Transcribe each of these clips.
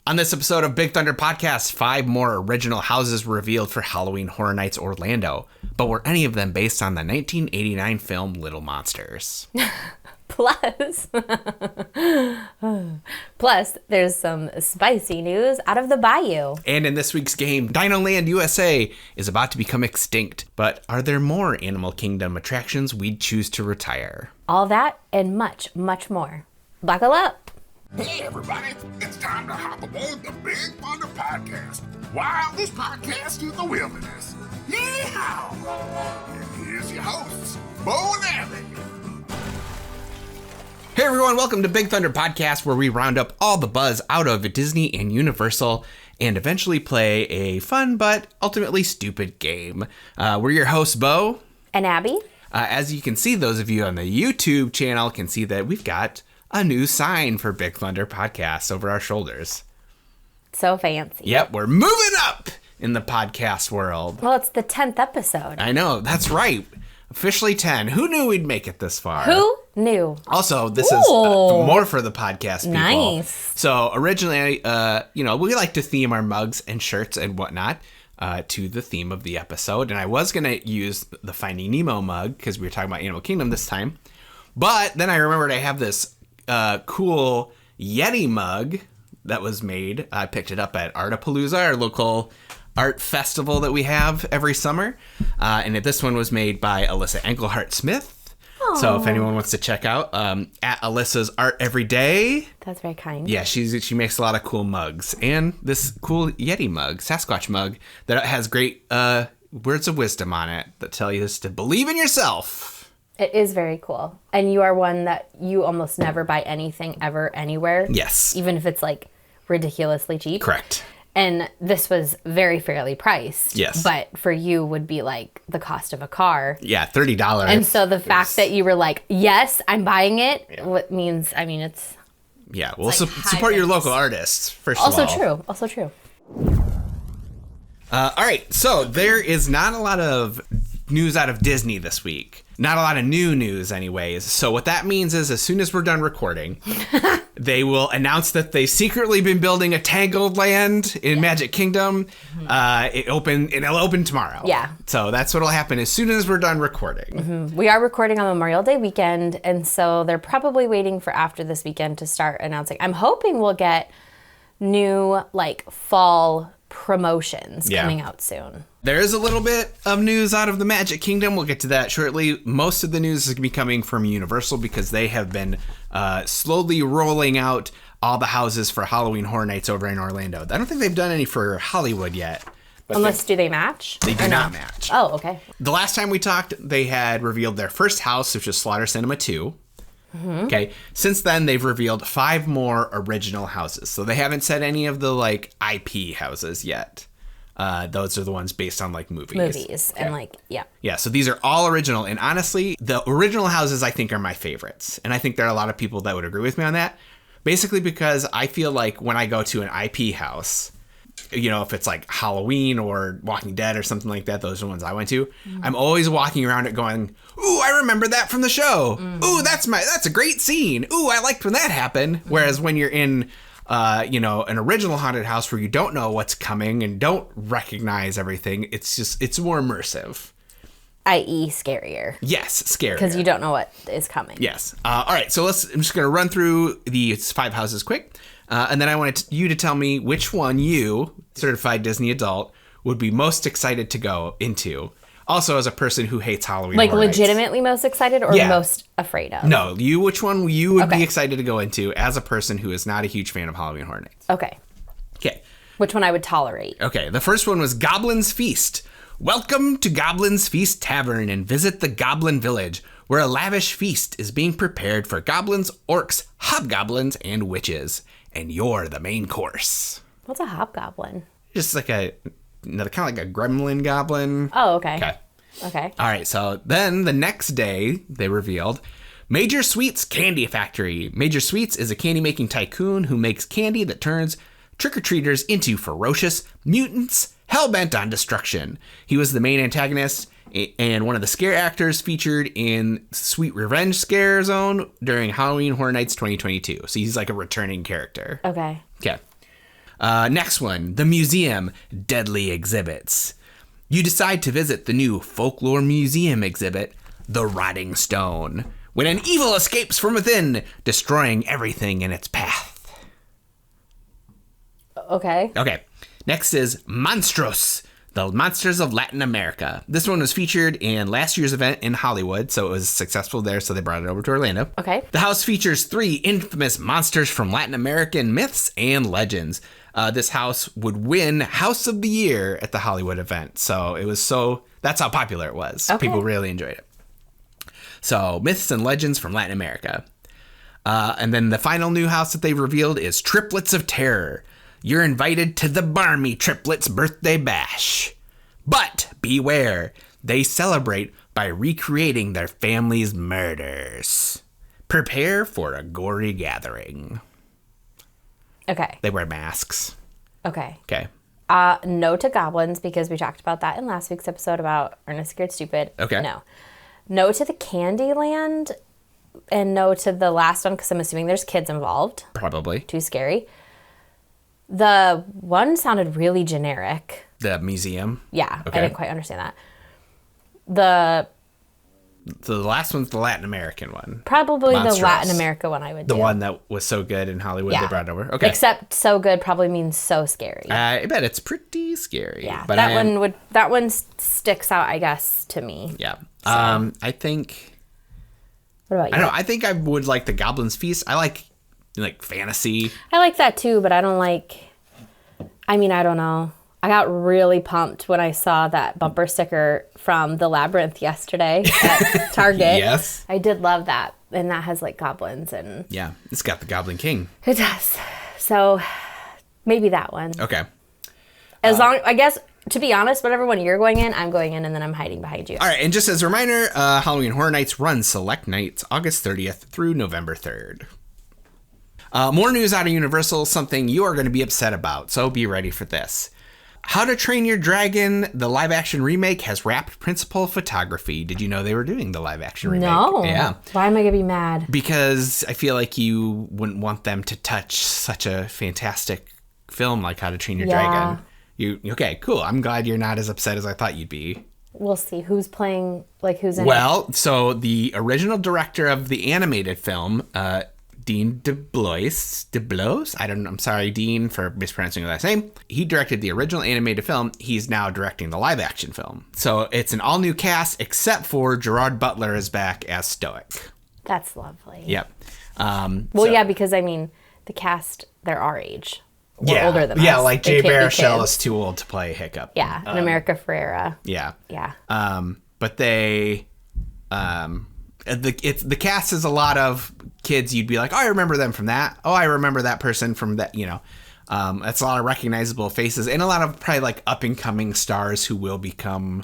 On this episode of Big Thunder Podcast, 5 more original houses were revealed for Halloween Horror Nights Orlando. But were any of them based on the 1989 film Little Monsters? Plus, there's some spicy news out of the Bayou. And in this week's game, Dino Land USA is about to become extinct. But are there more Animal Kingdom attractions we'd choose to retire? All that and much, much more. Buckle up. Hey everybody, it's time to hop aboard the Big Thunder Podcast. Wildest podcast in the wilderness. Yeehaw! And here's your hosts, Bo and Abby. Hey everyone, welcome to Big Thunder Podcast, where we round up all the buzz out of Disney and Universal and eventually play a fun but ultimately stupid game. We're your hosts, Bo. And Abby. As you can see, those of you on the YouTube channel can see that we've got a new sign for Big Thunder Podcast over our shoulders. So fancy. Yep, we're moving up in the podcast world. Well, it's the 10th episode. I know, that's right. Officially 10. Who knew we'd make it this far? Who knew? Also, this is more for the podcast people. Nice. So originally, we like to theme our mugs and shirts and whatnot to the theme of the episode. And I was going to use the Finding Nemo mug because we were talking about Animal Kingdom this time. But then I remembered I have this cool Yeti mug that was made. I picked it up at Artapalooza, our local art festival that we have every summer. And this one was made by Alyssa Engelhart-Smith. So if anyone wants to check out at Alyssa's Art Every Day. That's very kind. Yeah, she makes a lot of cool mugs. And this cool Yeti mug, Sasquatch mug, that has great words of wisdom on it that tell you to believe in yourself. It is very cool. And you are one that you almost never buy anything ever anywhere. Yes. Even if it's like ridiculously cheap. Correct. And this was very fairly priced. Yes. But for you would be like the cost of a car. Yeah, $30. And so the fact that you were like, yes, I'm buying it, what means, I mean, it's... Yeah, we'll like support your local artists, first also of all. Also true. All right, so there is not a lot of news out of Disney this week. Not a lot of new news anyways. So what that means is as soon as we're done recording, they will announce that they've secretly been building a Tangled Land in Magic Kingdom. Mm-hmm. It'll open tomorrow. Yeah. So that's what'll happen as soon as we're done recording. Mm-hmm. We are recording on Memorial Day weekend, and so they're probably waiting for after this weekend to start announcing. I'm hoping we'll get new fall promotions coming out soon. There is a little bit of news out of the Magic Kingdom. We'll get to that shortly. Most of the news is going to be coming from Universal because they have been slowly rolling out all the houses for Halloween Horror Nights over in Orlando. I don't think they've done any for Hollywood yet. Unless, do they match? They do not match. Oh, okay. The last time we talked, they had revealed their first house, which was Slaughter Cinema 2. Mm-hmm. Okay. Since then, they've revealed 5 more original houses. So they haven't said any of the IP houses yet. Those are the ones based on movies. Okay. And Yeah, so these are all original. And honestly, the original houses I think are my favorites. And I think there are a lot of people that would agree with me on that. Basically because I feel like when I go to an IP house, if it's like Halloween or Walking Dead or something like that, those are the ones I went to. Mm-hmm. I'm always walking around it going, ooh, I remember that from the show. Mm-hmm. Ooh, that's a great scene. Ooh, I liked when that happened. Mm-hmm. Whereas when you're in an original haunted house where you don't know what's coming and don't recognize everything, it's more immersive. I.e. scarier. Yes, scarier. Because you don't know what is coming. Yes. All right, so I'm just going to run through these 5 houses quick. And then I wanted you to tell me which one you, certified Disney adult, would be most excited to go into. Also, as a person who hates Halloween Horror Nights. Legitimately most excited or most afraid of? No, which one you would be excited to go into as a person who is not a huge fan of Halloween Horror Nights. Okay. Which one I would tolerate. Okay, the first one was Goblin's Feast. Welcome to Goblin's Feast Tavern and visit the Goblin Village, where a lavish feast is being prepared for goblins, orcs, hobgoblins, and witches. And you're the main course. What's a hobgoblin? Just like kind of like a gremlin goblin. Oh, okay. Okay. All right, so then the next day, they revealed Major Sweet's Candy Factory. Major Sweets is a candy-making tycoon who makes candy that turns trick-or-treaters into ferocious mutants hell-bent on destruction. He was the main antagonist and one of the scare actors featured in Sweet Revenge Scare Zone during Halloween Horror Nights 2022. So he's like a returning character. Okay. Next one, the museum, deadly exhibits. You decide to visit the new folklore museum exhibit, The Rotting Stone, when an evil escapes from within, destroying everything in its path. Okay. Okay. Next is Monstros, the Monsters of Latin America. This one was featured in last year's event in Hollywood, so it was successful there, so they brought it over to Orlando. Okay. The house features 3 infamous monsters from Latin American myths and legends. This house would win House of the Year at the Hollywood event, so that's how popular it was. Okay. People really enjoyed it. So, myths and legends from Latin America. And then the final new house that they revealed is Triplets of Terror. You're invited to the Barmy Triplets birthday bash. But beware, they celebrate by recreating their family's murders. Prepare for a gory gathering. Okay. They wear masks. Okay. Okay. No to goblins, because we talked about that in last week's episode about Ernest Scared Stupid. Okay. No. No to the Candyland, and no to the last one, because I'm assuming there's kids involved. Probably. Too scary. The one sounded really generic. The museum. Yeah, Okay. I didn't quite understand that. So the last one's the Latin American one. Probably Monstros. the Latin America one I would do. The one that was so good in Hollywood they brought it over. Okay. Except so good probably means so scary. I bet it's pretty scary. Yeah, but that one sticks out, I guess, to me. Yeah. So. I think. What about you? I don't know. I think I would like the Goblin's Feast. I like fantasy. I like that too, but I don't like. I mean, I don't know. I got really pumped when I saw that bumper sticker from the Labyrinth yesterday at Target. Yes. I did love that. And that has like goblins and. Yeah. It's got the Goblin King. It does. So maybe that one. Okay. As long, I guess, to be honest, whatever one you're going in, I'm going in and then I'm hiding behind you. All right. And just as a reminder, Halloween Horror Nights runs select nights August 30th through November 3rd. More news out of Universal, something you are going to be upset about. So be ready for this. How to Train Your Dragon, the live-action remake, has wrapped principal photography. Did you know they were doing the live-action remake? No. Yeah. Why am I going to be mad? Because I feel like you wouldn't want them to touch such a fantastic film like How to Train Your Dragon. Okay, cool. I'm glad you're not as upset as I thought you'd be. We'll see. Who's playing, who's in it? Well, so the original director of the animated film, Dean DeBlois? I don't know. I'm sorry, Dean, for mispronouncing your last name. He directed the original animated film. He's now directing the live action film. So it's an all new cast, except for Gerard Butler is back as Stoic. That's lovely. Yep. Yeah, because I mean, the cast, they're our age. We're older than us. Yeah, like They Jay can't be Baruchel kids. is too old to play Hiccup. Yeah, and America Ferrera. Yeah. Yeah. But they, the cast is a lot of kids you'd be like, oh, I remember them from that. Oh, I remember that person from that, it's a lot of recognizable faces and a lot of probably like up and coming stars who will become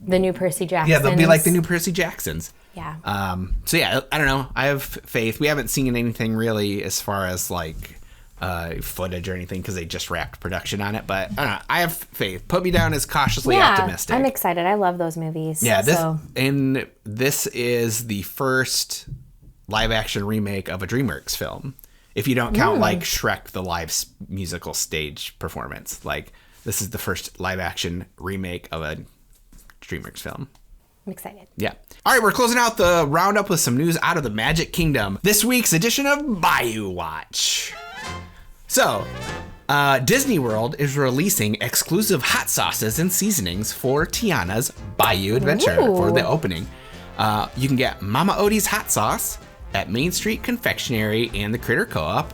the new Percy Jackson. Yeah, they'll be like the new Percy Jacksons. Yeah. So yeah, I don't know. I have faith. We haven't seen anything really as far as like footage or anything because they just wrapped production on it. But I don't know. I have faith. Put me down as cautiously optimistic. I'm excited. I love those movies. Yeah, this is the first live action remake of a DreamWorks film. If you don't count like Shrek, the live musical stage performance, like this is the first live action remake of a DreamWorks film. I'm excited. Yeah. All right, we're closing out the roundup with some news out of the Magic Kingdom. This week's edition of Bayou Watch. So, Disney World is releasing exclusive hot sauces and seasonings for Tiana's Bayou Adventure for the opening. You can get Mama Odie's hot sauce at Main Street Confectionery and the Critter Co-op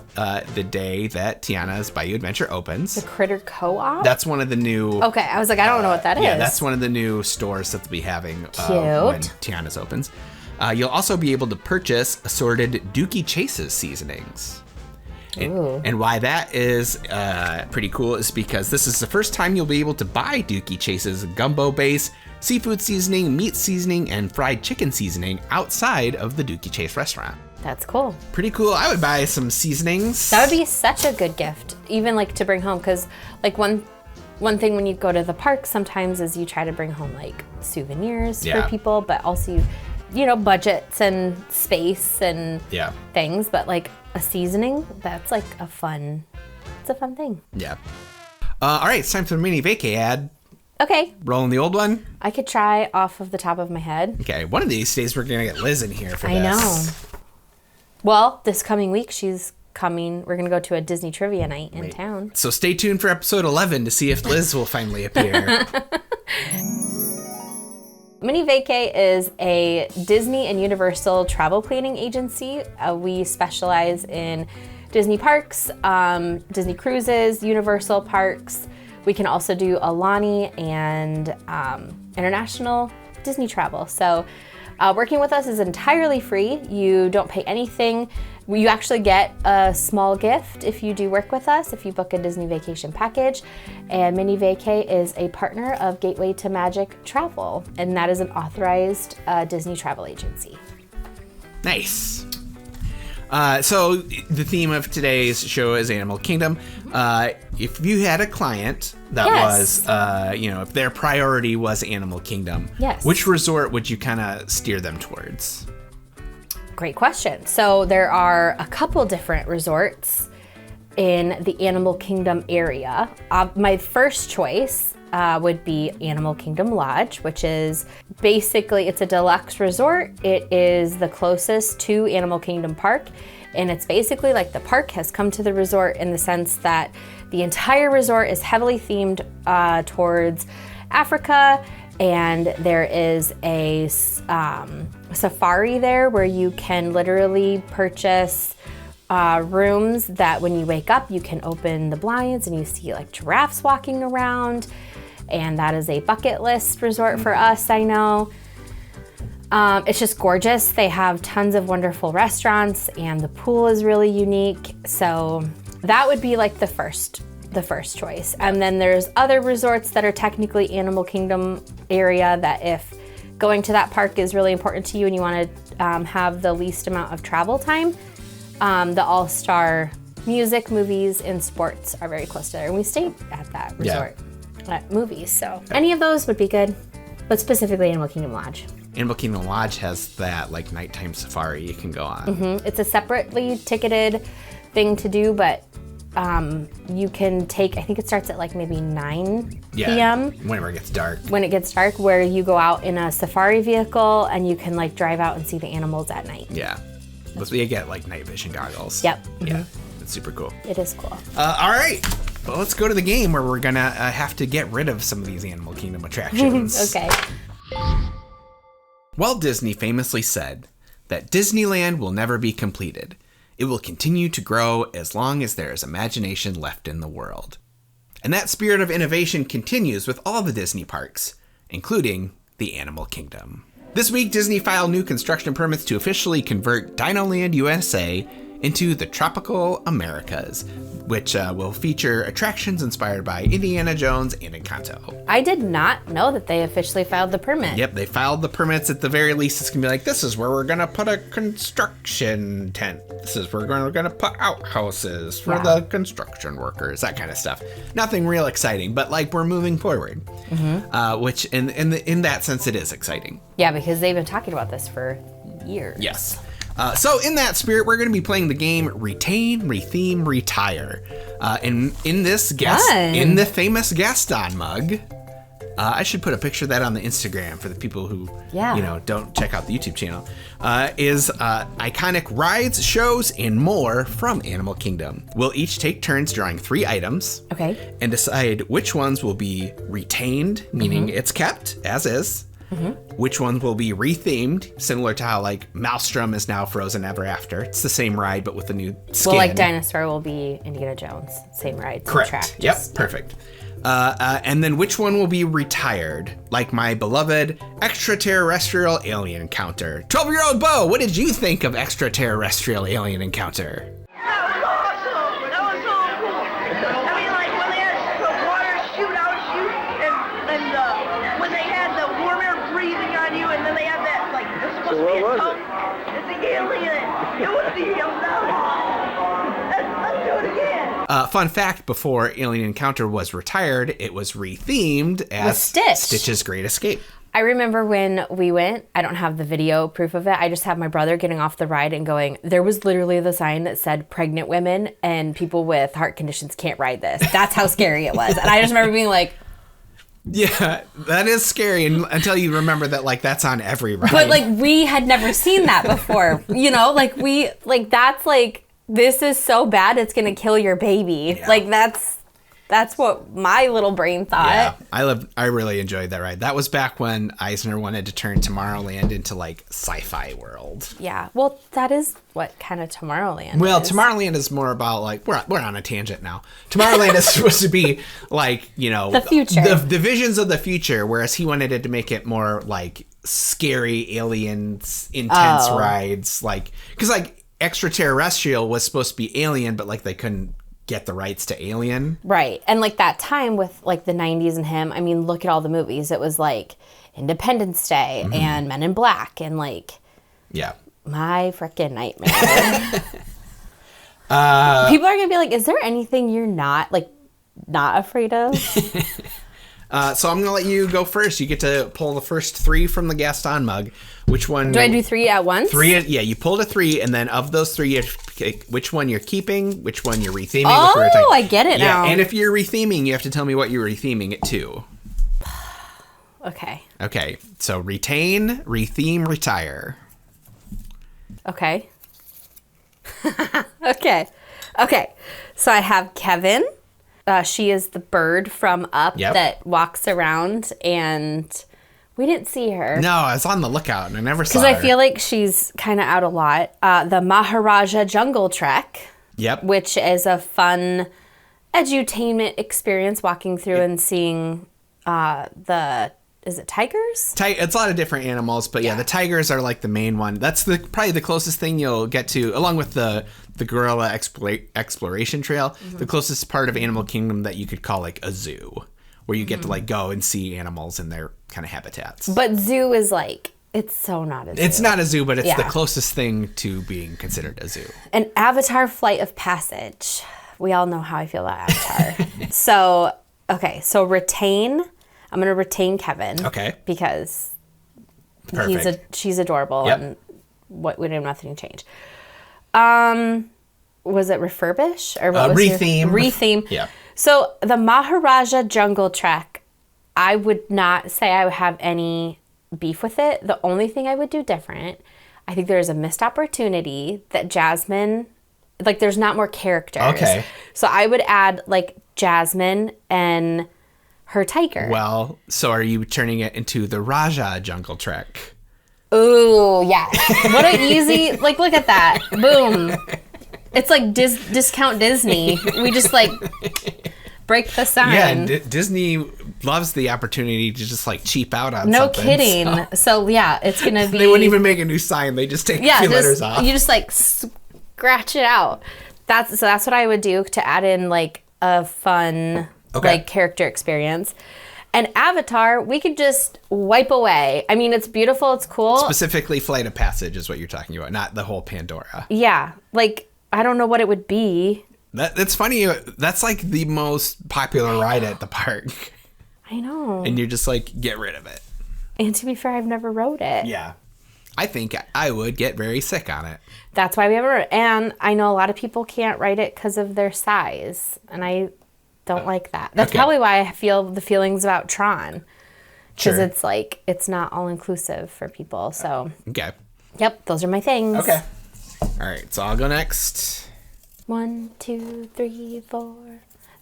the day that Tiana's Bayou Adventure opens. The Critter Co-op? That's one of the new... Okay, I was like, I don't know what that is. Yeah, that's one of the new stores that they'll be having when Tiana's opens. You'll also be able to purchase assorted Dookie Chases seasonings. And why that is pretty cool is because this is the first time you'll be able to buy Dookie Chase's gumbo base, seafood seasoning, meat seasoning, and fried chicken seasoning outside of the Dookie Chase restaurant. That's cool. Pretty cool. I would buy some seasonings. That would be such a good gift, even like to bring home, because like one thing when you go to the park sometimes is you try to bring home like souvenirs for people, but also budgets and space and things, but like a seasoning, that's like a fun it's a fun thing. Yeah. All right, it's time for the Minnie Vacay ad. Okay. Rolling the old one. I could try off of the top of my head. Okay, one of these days we're going to get Liz in here for this. I know. Well, this coming week she's coming. We're going to go to a Disney trivia night in town. So stay tuned for episode 11 to see if Liz will finally appear. Minnie Vacay is a Disney and Universal travel planning agency. We specialize in Disney parks, Disney cruises, Universal parks. We can also do Alani and international Disney travel. So working with us is entirely free. You don't pay anything. You actually get a small gift if you do work with us, if you book a Disney vacation package. And Minnie Vacay is a partner of Gateway to Magic Travel, and that is an authorized Disney travel agency. Nice. So the theme of today's show is Animal Kingdom. If you had a client that was, if their priority was Animal Kingdom, which resort would you kind of steer them towards? Great question. So there are a couple different resorts in the Animal Kingdom area. My first choice would be Animal Kingdom Lodge, which is basically, it's a deluxe resort. It is the closest to Animal Kingdom Park. And it's basically like the park has come to the resort in the sense that the entire resort is heavily themed towards Africa. And there is a safari there where you can literally purchase rooms that when you wake up, you can open the blinds and you see like giraffes walking around. And that is a bucket list resort for us, I know. It's just gorgeous. They have tons of wonderful restaurants and the pool is really unique. So that would be like the first choice. And then there's other resorts that are technically Animal Kingdom area that if going to that park is really important to you and you want to have the least amount of travel time, the All-Star music, movies, and sports are very close to there. And we stayed at that resort at movies. So any of those would be good, but specifically Animal Kingdom Lodge. Animal Kingdom Lodge has that like nighttime safari you can go on. Mm-hmm. It's a separately ticketed thing to do, but you can take, I think it starts at like maybe 9 p.m. Whenever it gets dark. When it gets dark, where you go out in a safari vehicle and you can like drive out and see the animals at night. Yeah. But you get like night vision goggles. Yep. Mm-hmm. Yeah. It's super cool. It is cool. All right. Well, let's go to the game where we're going to have to get rid of some of these Animal Kingdom attractions. Okay. Walt Disney famously said that Disneyland will never be completed. It will continue to grow as long as there is imagination left in the world. And that spirit of innovation continues with all the Disney parks, including the Animal Kingdom. This week, Disney filed new construction permits to officially convert Dinoland USA into the Tropical Americas, which will feature attractions inspired by Indiana Jones and Encanto. I did not know that they officially filed the permit. Yep, they filed the permits. At the very least, it's going to be like, this is where we're going to put a construction tent. This is where we're going to put outhouses for the construction workers, that kind of stuff. Nothing real exciting, but like we're moving forward, which in that sense, it is exciting. Yeah, because they've been talking about this for years. Yes. So in that spirit, we're going to be playing the game Retain, Retheme, Retire. And in this guest, in the famous Gaston mug, I should put a picture of that on the Instagram for the people who, don't check out the YouTube channel, is iconic rides, shows, and more from Animal Kingdom. We'll each take turns drawing 3 items. Okay. And decide which ones will be retained, meaning it's kept as is. Which ones will be rethemed, similar to how like Maelstrom is now Frozen Ever After. It's the same ride, but with a new skin. Well, like Dinosaur will be Indiana Jones. Same ride, same Correct. track. Yep, perfect. And then which one will be retired? Like my beloved extraterrestrial alien encounter. 12-year-old Bo, what did you think of extraterrestrial alien encounter? What was it? It's the alien. It was the alien. Let's do it again. Fun fact, before Alien Encounter was retired, it was rethemed as Stitch. Stitch's Great Escape. I remember when we went, I don't have the video proof of it. I just have my brother getting off the ride and going, there was literally the sign that said pregnant women and people with heart conditions can't ride this. That's how scary it was. And I just remember being like, yeah, that is scary until you remember that, like, that's on every ride. but like we had never seen that before, you know, like that's like, this is so bad it's going to kill your baby. Yeah. Like that's what my little brain thought. Yeah, I really enjoyed that ride. That was back when Eisner wanted to turn Tomorrowland into like sci-fi world. Yeah, well, that is what kind of Tomorrowland Well, is. Tomorrowland is more about like we're on a tangent now. Tomorrowland is supposed to be like, you know, The future. the visions of the future, whereas he wanted it to make it more like scary aliens, intense rides, like because like Extraterrestrial was supposed to be Alien, but like they couldn't get the rights to Alien. Right. And like that time with like the 90s and him, I mean, look at all the movies. It was like Independence Day and Men in Black and like Yeah. my freaking nightmare. People are going to be like, is there anything you're not afraid of? So I'm going to let you go first. You get to pull the first 3 from the Gaston mug. Which one? Do I do 3 at once? 3, yeah, you pulled a 3, and then of those 3, you have to pick which one you're keeping, which one you're retheming. Oh, I get it now. And if you're retheming, you have to tell me what you're retheming it to. Okay. Okay, so retain, retheme, retire. Okay. Okay. So I have Kevin. She is the bird from Up that walks around, and we didn't see her. No, I was on the lookout, and I never saw her. Because I feel like she's kind of out a lot. The Maharaja Jungle Trek. Yep. Which is a fun edutainment experience, walking through and seeing is it tigers? It's a lot of different animals, but yeah, the tigers are like the main one. That's probably the closest thing you'll get to, along with the gorilla exploration trail, the closest part of Animal Kingdom that you could call like a zoo, where you get to like go and see animals in their kind of habitats. But zoo is like, it's so not a zoo. It's not a zoo, but it's the closest thing to being considered a zoo. An Avatar Flight of Passage. We all know how I feel about Avatar. So retain. I'm going to retain Kevin. Okay. Because Perfect. she's adorable, and we didn't have nothing to change. Was it refurbish or what was retheme? Retheme. Yeah. So the Maharaja Jungle Trek, I would not say I would have any beef with it. The only thing I would do different, I think there's a missed opportunity that Jasmine, like there's not more characters. Okay. So I would add like Jasmine and her tiger. Well, so are you turning it into the Raja Jungle Trek? Ooh, yes. What an easy, like, look at that. Boom. It's like discount Disney. We just, like, break the sign. Yeah, Disney loves the opportunity to just, like, cheap out on No something. kidding. So, yeah, it's going to be... They wouldn't even make a new sign. They just take a few letters off. You just, like, scratch it out. That's what I would do to add in, like, a fun, like, character experience. And Avatar, we could just wipe away. I mean, it's beautiful. It's cool. Specifically, Flight of Passage is what you're talking about, not the whole Pandora. Yeah. Like, I don't know what it would be. That's funny. That's like the most popular ride at the park. I know. And you're just like, get rid of it. And to be fair, I've never rode it. Yeah. I think I would get very sick on it. That's why we haven't rode it. And I know a lot of people can't ride it because of their size. And I don't like that. That's probably why I feel the feelings about Tron. Because it's like, it's not all inclusive for people. So, okay. Yep, those are my things. Okay. All right, so I'll go next. 1, 2, 3, 4.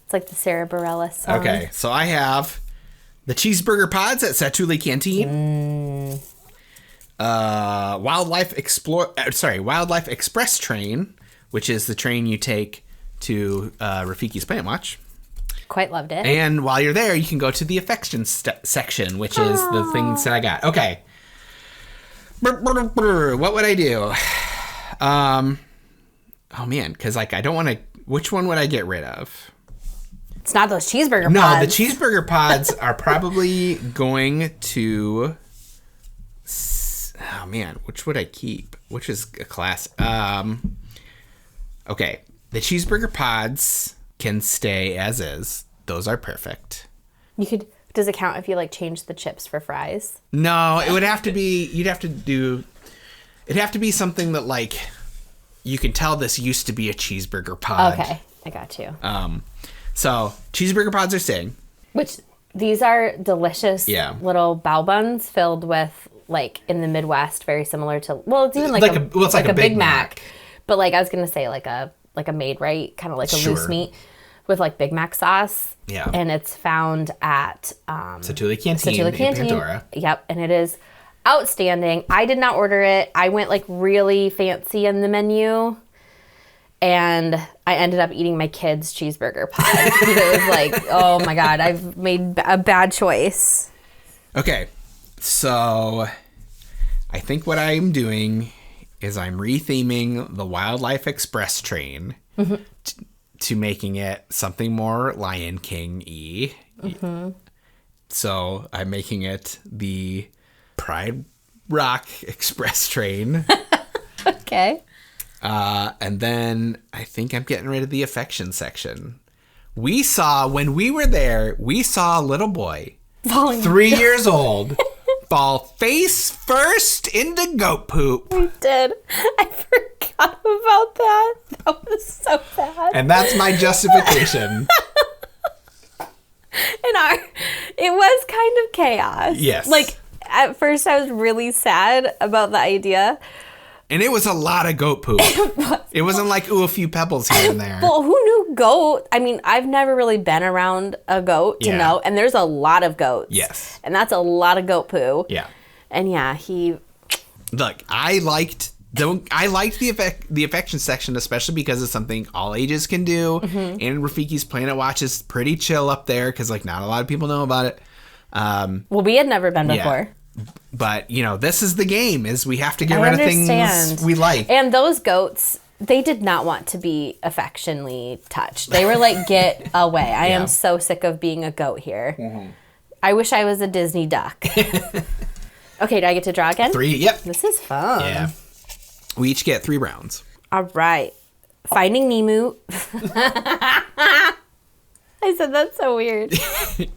It's like the Sarah Bareilles song. Okay, so I have the cheeseburger pods at Satuli Canteen. Wildlife Express train, which is the train you take to Rafiki's Plant Watch. Quite loved it. And while you're there, you can go to the affection section, which is the things that I got. Okay. What would I do? Oh man, because like I don't want to. Which one would I get rid of? It's not those cheeseburger pods. No, the cheeseburger pods are probably going to. Oh man, which would I keep? Which is a class? Okay, the cheeseburger pods can stay as is. Those are perfect. You could Does it count if you like change the chips for fries? No, it would have to be. It'd have to be something that like you can tell this used to be a cheeseburger pod. Okay, I got you. So cheeseburger pods are staying. Which these are delicious little bao buns filled with like in the Midwest, very similar to it's even like a Big Mac. But like I was gonna say like a made right, kind of like a loose meat with like Big Mac sauce. Yeah. And it's found at Satuli Canteen in Pandora. Yep, and it is outstanding. I did not order it. I went like really fancy in the menu. And I ended up eating my kids' cheeseburger pod because it was like, oh my God, I've made a bad choice. Okay, so I think what I'm doing is I'm retheming the Wildlife Express train to making it something more Lion King-y. So I'm making it the Pride Rock Express train. Okay. And then I think I'm getting rid of the affection section. When we were there, we saw a little boy, 3 years old, fall face first into goat poop. We did. I forgot about that. That was so bad. And that's my justification. It was kind of chaos. Yes. Like, at first I was really sad about the idea. And it was a lot of goat poop. It wasn't like, a few pebbles here and there. Well, who knew goat? I mean, I've never really been around a goat to know. And there's a lot of goats. Yes. And that's a lot of goat poo. Yeah. And yeah, Look, I liked the affection section, especially because it's something all ages can do. And Rafiki's Planet Watch is pretty chill up there because like not a lot of people know about it. Well, we had never been before. But, this is the game, is we have to get rid of things we like. And those goats, they did not want to be affectionately touched. They were like, get away. I am so sick of being a goat here. I wish I was a Disney duck. Okay, do I get to draw again? 3, yep. This is fun. Yeah. We each get 3 rounds. All right. Finding Nemo. I said that's so weird.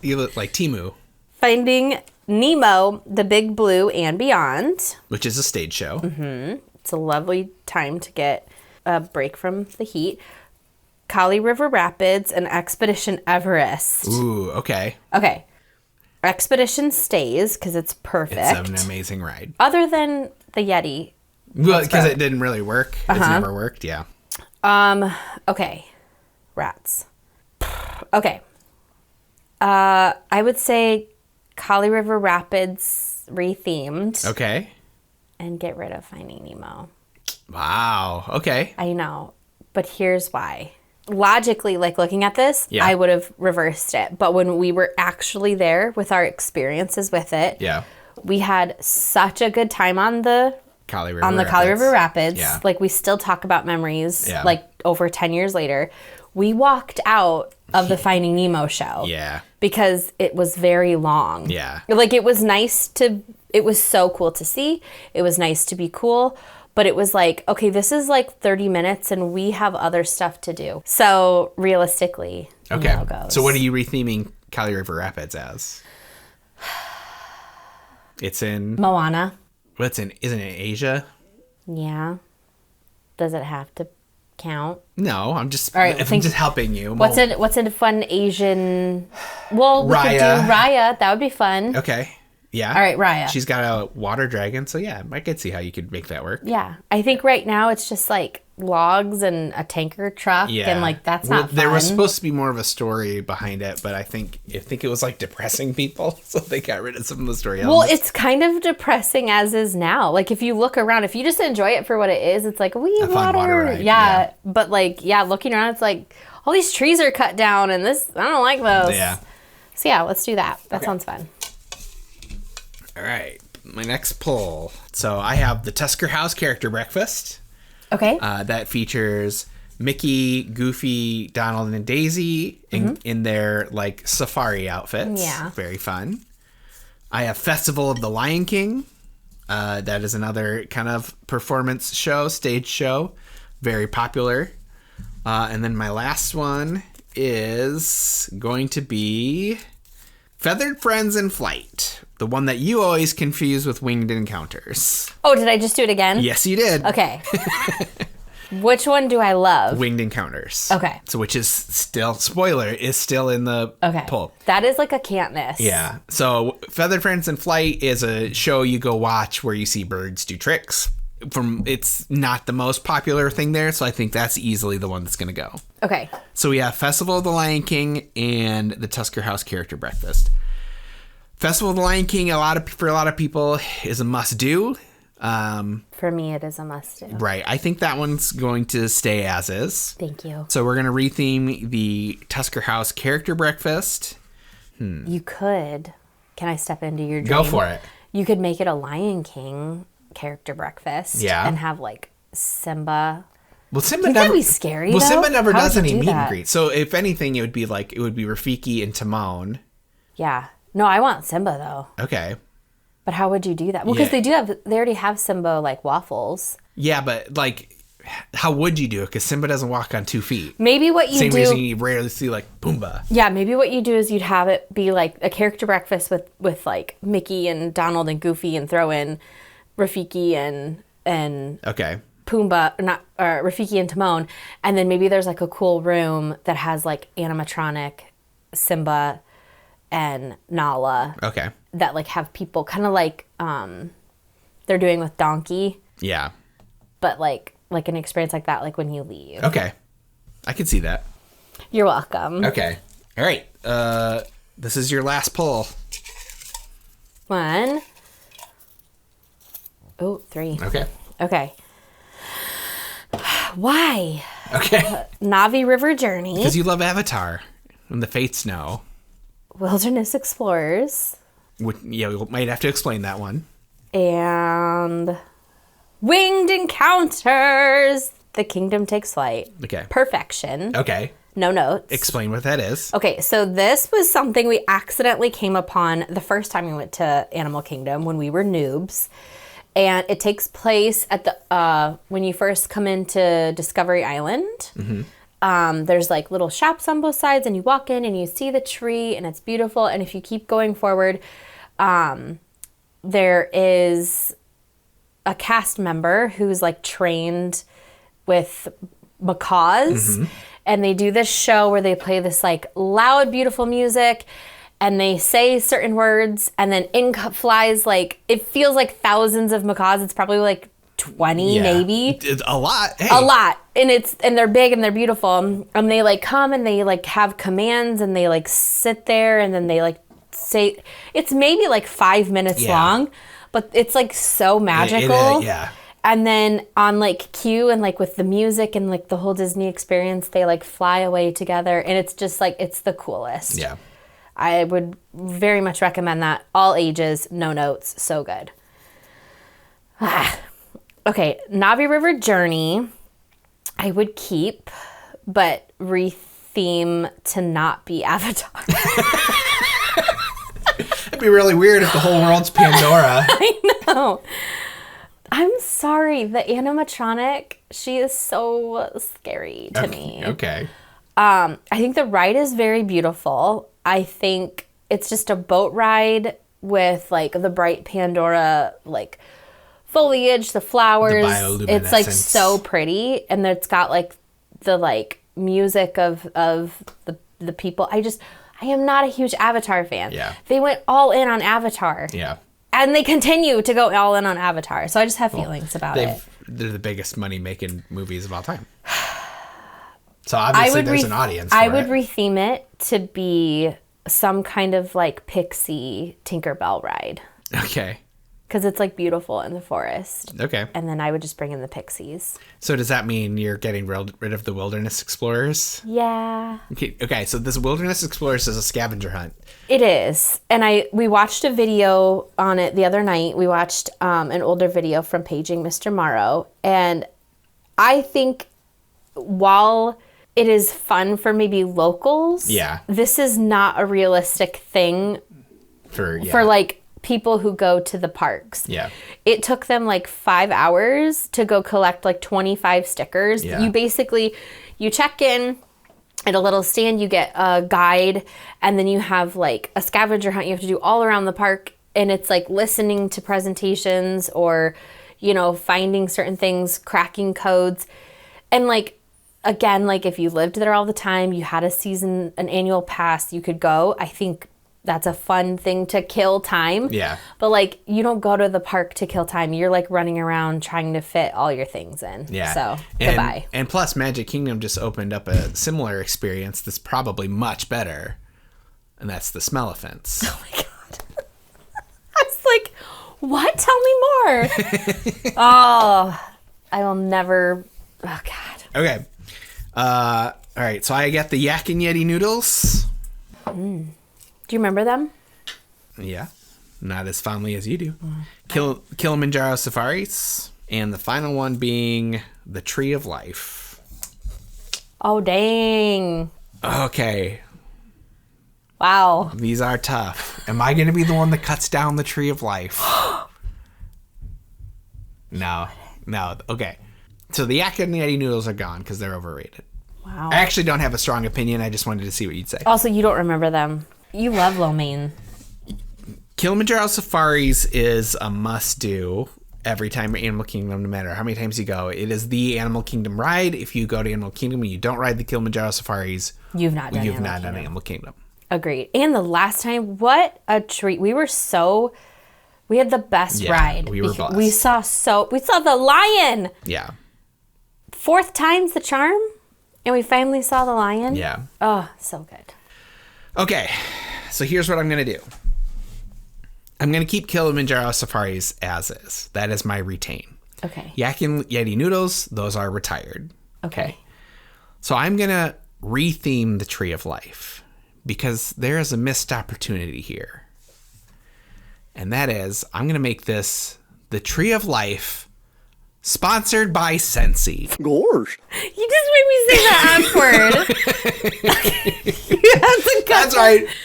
You look like Timu. Finding Nemo, The Big Blue, and Beyond. Which is a stage show. It's a lovely time to get a break from the heat. Kali River Rapids and Expedition Everest. Ooh, okay. Okay. Expedition stays because it's perfect. It's an amazing ride. Other than the Yeti. Well, because it didn't really work. It's never worked, yeah. Okay. Rats. Okay. I would say Kali River Rapids rethemed. Okay. And get rid of Finding Nemo. Wow. Okay. I know. But here's why. Logically, like looking at this, I would have reversed it. But when we were actually there with our experiences with it, we had such a good time on the Kali River Rapids. Yeah. Like we still talk about memories like over 10 years later. We walked out of the Finding Nemo show. Yeah. Because it was very long. Yeah. Like it was so cool to see. It was nice to be cool. But it was like, okay, this is like 30 minutes and we have other stuff to do. So realistically, okay. No goes. So what are you retheming Kali River Rapids as? It's in Moana. Isn't it Asia? Yeah. Does it have to count? No, I'm just just helping you. What's a fun Asian? Well, we could do Raya. That would be fun. Okay. Yeah. All right, Raya. She's got a water dragon, so yeah, I could see how you could make that work. Yeah. I think right now it's just like logs and a tanker truck and like that's not fun. There was supposed to be more of a story behind it, but I think it was like depressing people, so they got rid of some of the story elements. Well, it's kind of depressing as is now. Like if you look around, if you just enjoy it for what it is, it's like we have water. Ride. Yeah. But like looking around, it's like all these trees are cut down and this I don't like those. Yeah. So yeah, let's do that. That sounds fun. All right, my next poll. So I have the Tusker House character breakfast. Okay. That features Mickey, Goofy, Donald, and Daisy in their like safari outfits. Yeah. Very fun. I have Festival of the Lion King. That is another kind of performance show, stage show. Very popular. And then my last one is going to be Feathered Friends in Flight. The one that you always confuse with Winged Encounters. Oh, did I just do it again? Yes, you did. Okay. Which one do I love? Winged Encounters. Okay. So which is still, spoiler, is still in the poll. That is like a can't miss. Yeah. So Feathered Friends in Flight is a show you go watch where you see birds do tricks. It's not the most popular thing there, so I think that's easily the one that's going to go. Okay. So we have Festival of the Lion King and the Tusker House Character Breakfast. Festival of the Lion King, for a lot of people, is a must-do. For me, it is a must-do. Right. I think that one's going to stay as is. Thank you. So we're going to retheme the Tusker House Character Breakfast. You could. Can I step into your dream? Go for it. You could make it a Lion King character breakfast. Yeah. And have like Simba. Well, Simba Think never. that'd be scary. Well, though? Simba never How does would you any do meet and that? greet. So if anything, it would be Rafiki and Timon. Yeah. No, I want Simba though. Okay. But how would you do that? Well, because Yeah. they already have Simba like waffles. Yeah, but like, how would you do it? Because Simba doesn't walk on 2 feet. Maybe what you Same do. reason you rarely see like Pumbaa. Yeah, maybe what you do is you'd have it be like a character breakfast with like Mickey and Donald and Goofy, and throw in Rafiki and Okay. Pumbaa, or Rafiki and Timon, and then maybe there's like a cool room that has like animatronic Simba and Nala Okay. that like have people kind of like they're doing with Donkey, Yeah. but like an experience like that, like when you leave. Okay. I can see that. You're welcome. Okay. All right. This is your last poll. 1, 3. Okay. Okay. Why? Okay. Navi River Journey, Because you love Avatar and the Fates know. Wilderness Explorers, Yeah, we might have to explain that one. and Winged Encounters. The Kingdom Takes Flight. Okay. Perfection. Okay. No notes. Explain what that is. Okay, so this was something we accidentally came upon the first time we went to Animal Kingdom when we were noobs. And it takes place at the when you first come into Discovery Island. Mm-hmm. There's like little shops on both sides, and you walk in and you see the tree, and it's beautiful. And if you keep going forward, there is a cast member who's like trained with macaws, and they do this show where they play this like loud, beautiful music, and they say certain words, and then in flies like, it feels like thousands of macaws. It's probably like 20 maybe. It's a lot. Hey. A lot. And they're big and they're beautiful. And they like come and they like have commands, and they like sit there, and then they like say, it's maybe like 5 minutes long, but it's like so magical. Yeah. And then on like cue and like with the music and like the whole Disney experience, they like fly away together, and it's just like, it's the coolest. Yeah. I would very much recommend that. All ages, no notes, so good. Okay, Navi River Journey, I would keep, but retheme to not be Avatar. It'd be really weird if the whole world's Pandora. I know. I'm sorry, the animatronic, she is so scary to me. Okay. I think the ride is very beautiful. I think it's just a boat ride with like the bright Pandora like foliage, the flowers. The it's like bioluminescence. so pretty, and it's got like the like music of the people. I am not a huge Avatar fan. Yeah. They went all in on Avatar. Yeah. And they continue to go all in on Avatar. So I just have feelings about it. They're the biggest money-making movies of all time. So obviously there's an audience for I would it. retheme it to be some kind of like Pixie Tinkerbell ride. Okay. Because it's like beautiful in the forest. Okay. And then I would just bring in the pixies. So does that mean you're getting rid of the Wilderness Explorers? Yeah. Okay, so this Wilderness Explorers is a scavenger hunt. It is. And we watched a video on it the other night. We watched an older video from Paging Mr. Morrow. And I think while it is fun for maybe locals, this is not a realistic thing for like people who go to the parks. Yeah. It took them like 5 hours to go collect like 25 stickers. Yeah. You check in, At a little stand, you get a guide, and then you have like a scavenger hunt you have to do all around the park. And it's like listening to presentations or, you know, finding certain things, cracking codes. And like, again, like if you lived there all the time, you had an annual pass, you could go. I think that's a fun thing to kill time. Yeah. But like, you don't go to the park to kill time. You're like running around trying to fit all your things in. Yeah. So, goodbye. And plus, Magic Kingdom just opened up a similar experience that's probably much better. And that's the Smell-O-Fence. Oh my God. I was like, what? Tell me more. Oh, I will never. Oh, God. Okay. All right. So I got the Yak and Yeti noodles. Do you remember them? Yeah. Not as fondly as you do. Kilimanjaro Safaris. And the final one being the Tree of Life. Oh, dang. Okay. Wow. These are tough. Am I going to be the one that cuts down the Tree of Life? No. Okay. So the Yak and Yeti noodles are gone because they're overrated. Wow. I actually don't have a strong opinion. I just wanted to see what you'd say. Also, you don't remember them. You love lo mein. Kilimanjaro Safaris is a must-do every time at Animal Kingdom, no matter how many times you go. It is the Animal Kingdom ride. If you go to Animal Kingdom and you don't ride the Kilimanjaro Safaris, You've not done Animal Kingdom. Agreed. And the last time, what a treat. We had the best ride. We were blessed. We saw the lion. Yeah. 4th time's the charm. And we finally saw the lion. Yeah. Oh, so good. Okay. So here's what I'm going to do. I'm going to keep Kilimanjaro Safaris as is. That is my retain. Okay. Yak and Yeti noodles, those are retired. Okay. So I'm going to retheme the Tree of Life because there is a missed opportunity here. And that is, I'm going to make this the Tree of Life sponsored by Scentsy. Gosh. You just made me say the F word.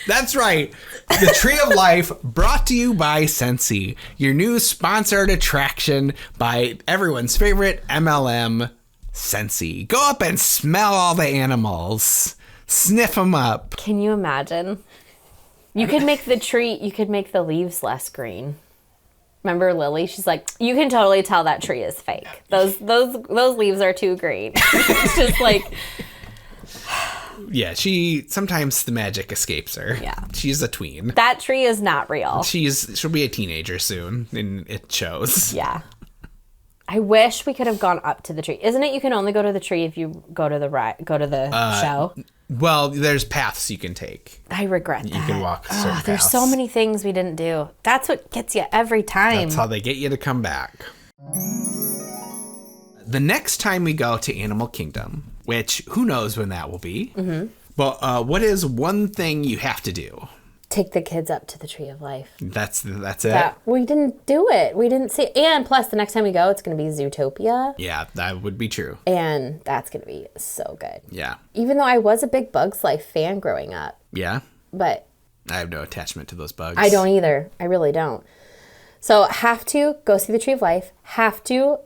That's right. The Tree of Life brought to you by Scentsy, your new sponsored attraction by everyone's favorite MLM, Scentsy. Go up and smell all the animals. Sniff them up. Can you imagine? You could make the leaves less green. Remember Lily? She's like, you can totally tell that tree is fake. Those leaves are too green. It's just like, yeah, sometimes the magic escapes her. Yeah. She's a tween. that tree is not real. She'll be a teenager soon, and it shows. Yeah. I wish we could have gone up to the tree. Isn't it you can only go to the tree if you go to the show? Well, there's paths you can take. I regret that. You can walk certain paths. There's so many things we didn't do. That's what gets you every time. That's how they get you to come back. The next time we go to Animal Kingdom, which who knows when that will be, but what is one thing you have to do? Take the kids up to the Tree of Life. That's it? We didn't do it. We didn't see it. And plus, the next time we go, it's going to be Zootopia. Yeah, that would be true. And that's going to be so good. Yeah. Even though I was a big Bugs Life fan growing up. Yeah? But I have no attachment to those bugs. I don't either. I really don't. So have to go see the Tree of Life. Have to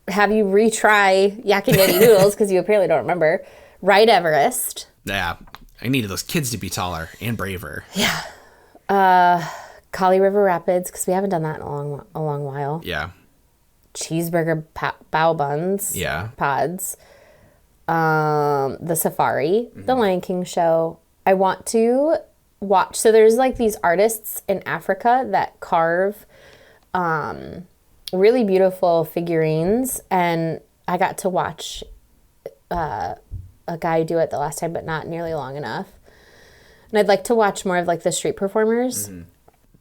have you retry Yak and Yeti noodles because you apparently don't remember. Ride Everest. Yeah. I needed those kids to be taller and braver. Yeah. Kali River Rapids, because we haven't done that in a long while. Yeah. Cheeseburger bao buns. Yeah. Pods. The safari. The Lion King show. I want to watch. So there's like these artists in Africa that carve really beautiful figurines. And I got to watch a guy do it the last time, but not nearly long enough. And I'd like to watch more of like the street performers. Mm-hmm.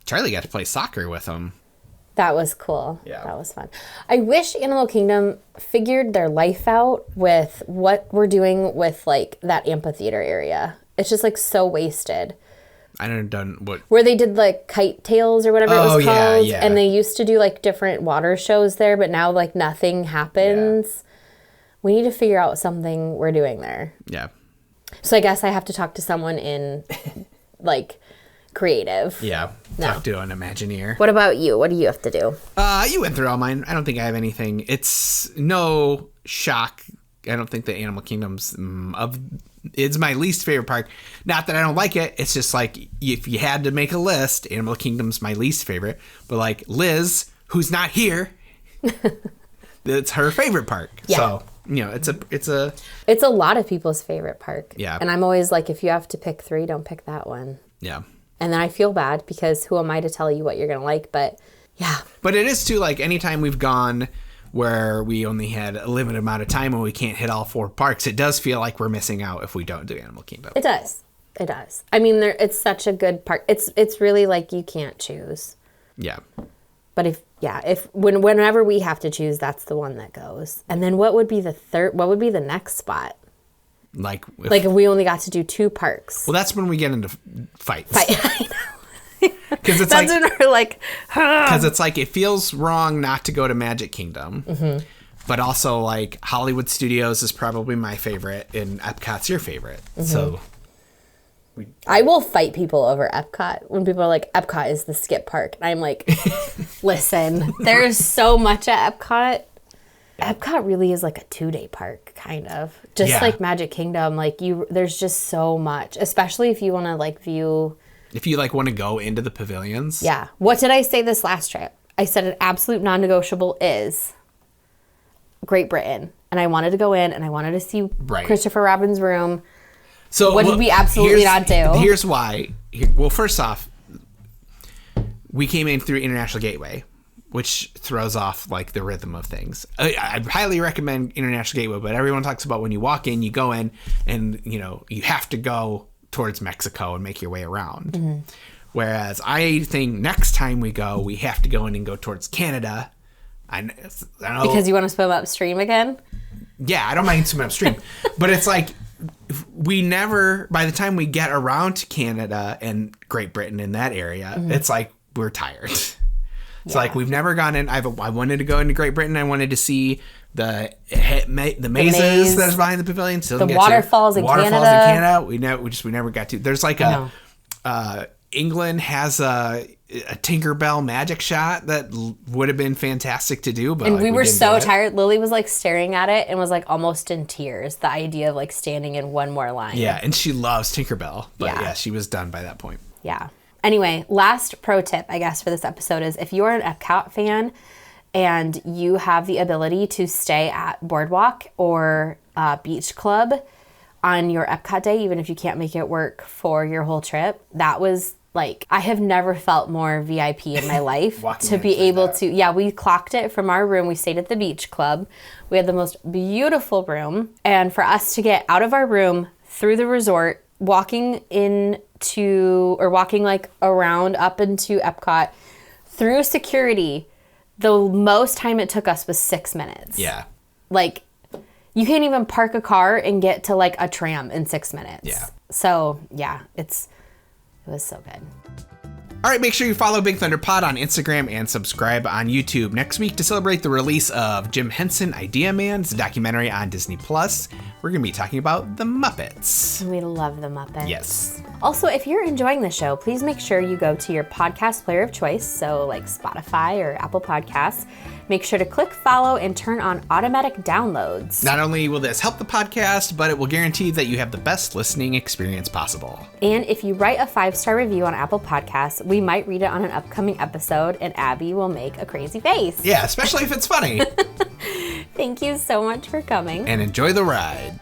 Charlie got to play soccer with them. That was cool. Yeah. That was fun. I wish Animal Kingdom figured their life out with what we're doing with like that amphitheater area. It's just like so wasted. I don't know what. Where they did like kite tails or whatever it was called. Yeah. And they used to do like different water shows there, but now like nothing happens. Yeah. We need to figure out something we're doing there. Yeah. So I guess I have to talk to someone in like creative. Yeah. No. Talk to an Imagineer. What about you? What do you have to do? You went through all mine. I don't think I have anything. It's no shock. I don't think the Animal Kingdom's of It's my least favorite park. Not that I don't like it. It's just like, if you had to make a list, Animal Kingdom's my least favorite. But like Liz, who's not here, it's her favorite park. Yeah. So, you know, it's a lot of people's favorite park. Yeah. And I'm always like, if you have to pick 3, don't pick that one. Yeah. And then I feel bad because who am I to tell you what you're going to like? But yeah. But it is too, like, anytime we've gone where we only had a limited amount of time and we can't hit all 4 parks, it does feel like we're missing out if we don't do Animal Kingdom. It does. It does. I mean, it's such a good park. It's really like you can't choose. Yeah. But whenever we have to choose, that's the one that goes. And then what would be the next spot? Like if we only got to do 2 parks. Well, that's when we get into fights. I know. Because it's that's like, when we're like, because it's like, it feels wrong not to go to Magic Kingdom. Mm-hmm. But also, like, Hollywood Studios is probably my favorite, and Epcot's your favorite. Mm-hmm. So I will fight people over Epcot when people are like, Epcot is the skip park. And I'm like, listen, there's so much at Epcot. Epcot really is like a 2-day park, kind of. Just like Magic Kingdom, like there's just so much, especially if you want to like view. If you like want to go into the pavilions. Yeah. What did I say this last trip? I said an absolute non-negotiable is Great Britain. And I wanted to go in and I wanted to see Christopher Robin's room. So what did we absolutely not do? Here's why. Well, first off, we came in through International Gateway, which throws off like the rhythm of things. I'd highly recommend International Gateway, but everyone talks about when you walk in, you go in and, you know, you have to go towards Mexico and make your way around. Mm-hmm. Whereas I think next time we go, we have to go in and go towards Canada. I know, because you want to swim upstream again? Yeah, I don't mind swimming upstream. But it's like, we never, by the time we get around to Canada and Great Britain in that area, it's like we're tired. It's like we've never gone in. I wanted to go into Great Britain. I wanted to see the mazes that's behind the pavilion. Still the waterfalls in Canada. We never got to. There's like England has a Tinkerbell magic shot that would have been fantastic to do, but and we were so tired. Lily was like staring at it and was like almost in tears. The idea of like standing in one more line. Yeah, and she loves Tinkerbell, but yeah, she was done by that point. Yeah. Anyway, last pro tip, I guess, for this episode is if you're an Epcot fan and you have the ability to stay at Boardwalk or Beach Club on your Epcot day, even if you can't make it work for your whole trip, that was like, I have never felt more VIP in my life to be able to, we clocked it from our room. We stayed at the Beach Club. We had the most beautiful room. And for us to get out of our room through the resort, walking like around up into Epcot through security, the most time it took us was 6 minutes. Yeah. Like, you can't even park a car and get to like a tram in 6 minutes. Yeah. So yeah, it was so good. All right, make sure you follow Big Thunder Pod on Instagram and subscribe on YouTube. Next week, to celebrate the release of Jim Henson Idea Man, it's a documentary on Disney+, we're going to be talking about the Muppets. We love the Muppets. Yes. Also, if you're enjoying the show, please make sure you go to your podcast player of choice, so like Spotify or Apple Podcasts. Make sure to click follow and turn on automatic downloads. Not only will this help the podcast, but it will guarantee that you have the best listening experience possible. And if you write a 5-star review on Apple Podcasts, we might read it on an upcoming episode, and Abby will make a crazy face. Yeah, especially if it's funny. Thank you so much for coming. And enjoy the ride.